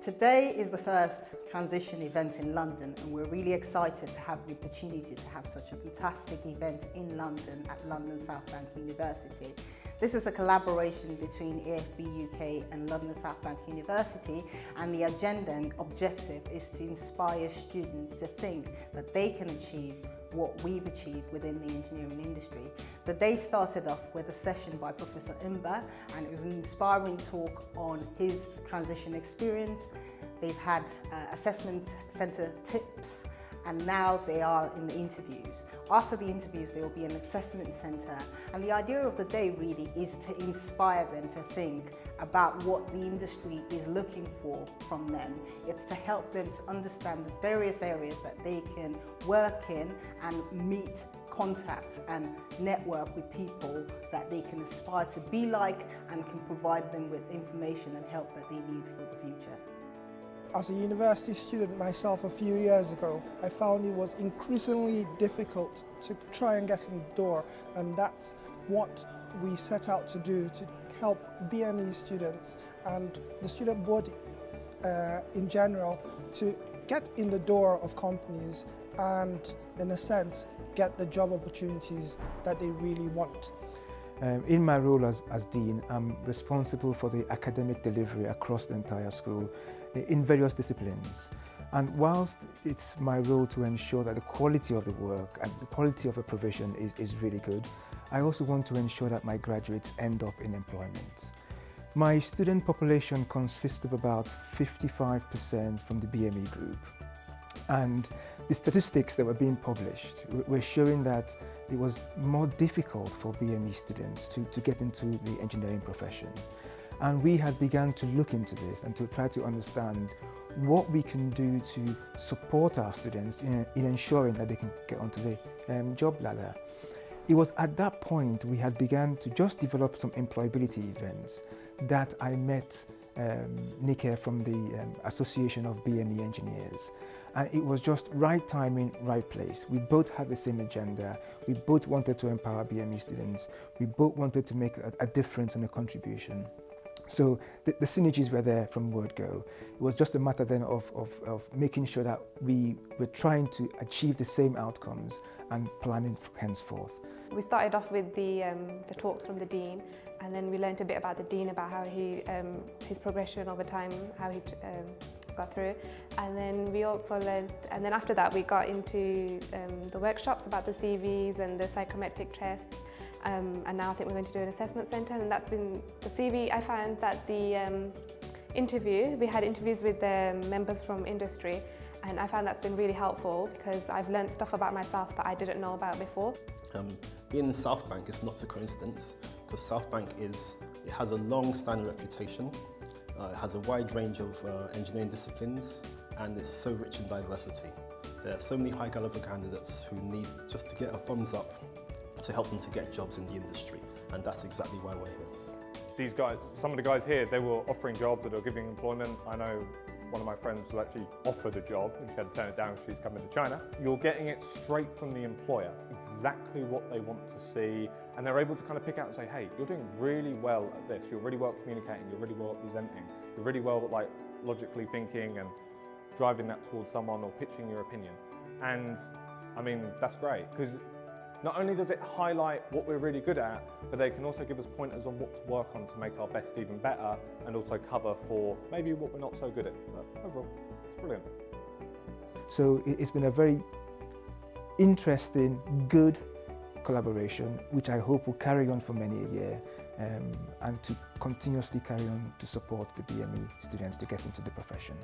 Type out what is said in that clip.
Today is the first transition event in London, and we're really excited to have the opportunity to have such a fantastic event in London at London South Bank University. This is a collaboration between AFB UK and London South Bank University, and the agenda and objective is to inspire students to think that they can achieve what we've achieved within the engineering industry. The day started off with a session by Professor Imba, and it was an inspiring talk on his transition experience. They've had assessment centre tips, and now they are in the interviews. After the interviews, there will be an assessment centre, and the idea of the day really is to inspire them to think about what the industry is looking for from them. It's to help them to understand the various areas that they can work in and meet contacts and network with people that they can aspire to be like, and can provide them with information and help that they need for the future. As a university student myself a few years ago, I found it was increasingly difficult to try and get in the door, and that's what we set out to do, to help BME students and the student body in general to get in the door of companies and, in a sense, get the job opportunities that they really want. In my role as Dean, I'm responsible for the academic delivery across the entire school in various disciplines. And whilst it's my role to ensure that the quality of the work and the quality of the provision is really good, I also want to ensure that my graduates end up in employment. My student population consists of about 55% from the BME group. And the statistics that were being published were showing that it was more difficult for BME students to get into the engineering profession. And we had begun to look into this and to try to understand what we can do to support our students in ensuring that they can get onto the job ladder. It was at that point we had begun to just develop some employability events that I met Nike from the Association of BME Engineers. And it was just right timing, right place. We both had the same agenda. We both wanted to empower BME students. We both wanted to make a difference and a contribution. So the synergies were there from word go. It was just a matter then of making sure that we were trying to achieve the same outcomes and planning henceforth. We started off with the talks from the Dean, and then we learned a bit about the Dean, about how he, his progression over time, how he got through. And then we also learned, and then after that we got into the workshops about the CVs and the psychometric tests. And now I think we're going to do an assessment centre, and that's been the CV. I found that the interview, we had interviews with the members from industry, and I found that's been really helpful because I've learned stuff about myself that I didn't know about before. Being in South Bank is not a coincidence, because South Bank it has a long-standing reputation, it has a wide range of engineering disciplines, and it's so rich in diversity. There are so many high-caliber candidates who need just to get a thumbs up to help them to get jobs in the industry, and that's exactly why we're here. These guys, some of the guys here, they were offering jobs that are giving employment. I know one of my friends was actually offered a job and she had to turn it down because she's coming to China. You're getting it straight from the employer, exactly what they want to see, and they're able to kind of pick out and say, hey, you're doing really well at this, you're really well at communicating, you're really well at presenting, you're really well at like logically thinking and driving that towards someone or pitching your opinion. And I mean, that's great, because not only does it highlight what we're really good at, but they can also give us pointers on what to work on to make our best even better, and also cover for maybe what we're not so good at. But overall, it's brilliant. So it's been a very interesting, good collaboration, which I hope will carry on for many a year, and to continuously carry on to support the BME students to get into the profession.